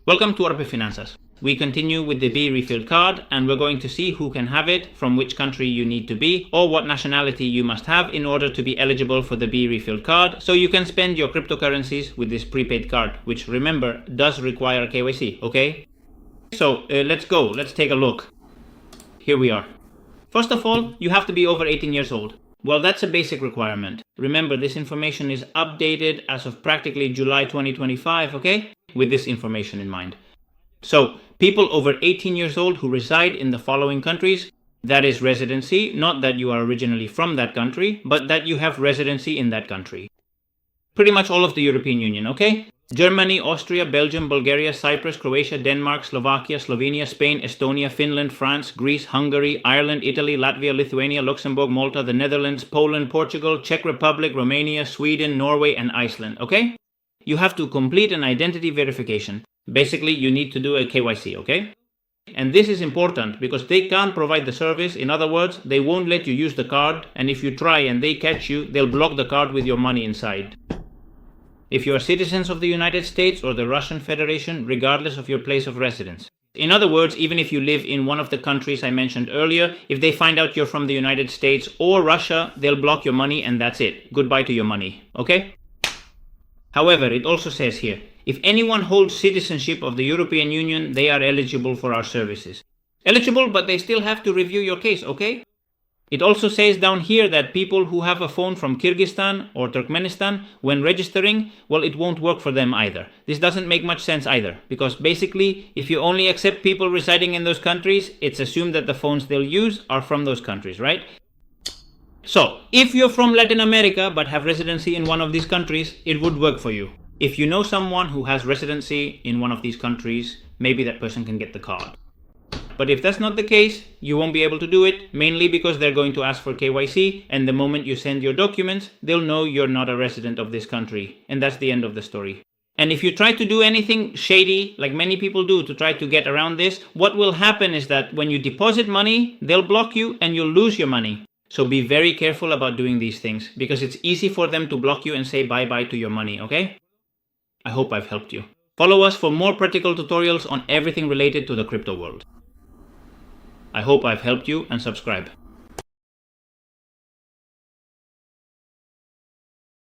Welcome to ARPF Finanzas. We continue with the Bitrefill card and we're going to see who can have it, from which country you need to be, or what nationality you must have in order to be eligible for the Bitrefill card, so you can spend your cryptocurrencies with this prepaid card, which, remember, does require KYC, okay? So let's go, let's take a look. Here we are. First of all, you have to be over 18 years old. Well, that's a basic requirement. Remember, this information is updated as of practically July 2025, okay? With this information in mind. So, people over 18 years old who reside in the following countries, that is residency, not that you are originally from that country, but that you have residency in that country. Pretty much all of the European Union, okay? Germany, Austria, Belgium, Bulgaria, Cyprus, Croatia, Denmark, Slovakia, Slovenia, Spain, Estonia, Finland, France, Greece, Hungary, Ireland, Italy, Latvia, Lithuania, Luxembourg, Malta, the Netherlands, Poland, Portugal, Czech Republic, Romania, Sweden, Norway, and Iceland, okay? You have to complete an identity verification. Basically, you need to do a KYC, okay? And this is important because they can't provide the service. In other words, they won't let you use the card, and if you try and they catch you, they'll block the card with your money inside. If you are citizens of the United States or the Russian Federation, regardless of your place of residence. In other words, even if you live in one of the countries I mentioned earlier, if they find out you're from the United States or Russia, they'll block your money and that's it. Goodbye to your money, okay? However, it also says here, if anyone holds citizenship of the European Union, they are eligible for our services. Eligible, but they still have to review your case, okay? It also says down here that people who have a phone from Kyrgyzstan or Turkmenistan, when registering, well, it won't work for them either. This doesn't make much sense either, because basically, if you only accept people residing in those countries, it's assumed that the phones they'll use are from those countries, right? So, if you're from Latin America but have residency in one of these countries, it would work for you. If you know someone who has residency in one of these countries, maybe that person can get the card. But if that's not the case, you won't be able to do it, mainly because they're going to ask for KYC, and the moment you send your documents, they'll know you're not a resident of this country, and that's the end of the story. And if you try to do anything shady, like many people do to try to get around this, what will happen is that when you deposit money, they'll block you and you'll lose your money. So be very careful about doing these things, because it's easy for them to block you and say bye-bye to your money, okay? I hope I've helped you. Follow us for more practical tutorials on everything related to the crypto world. I hope I've helped you, and subscribe.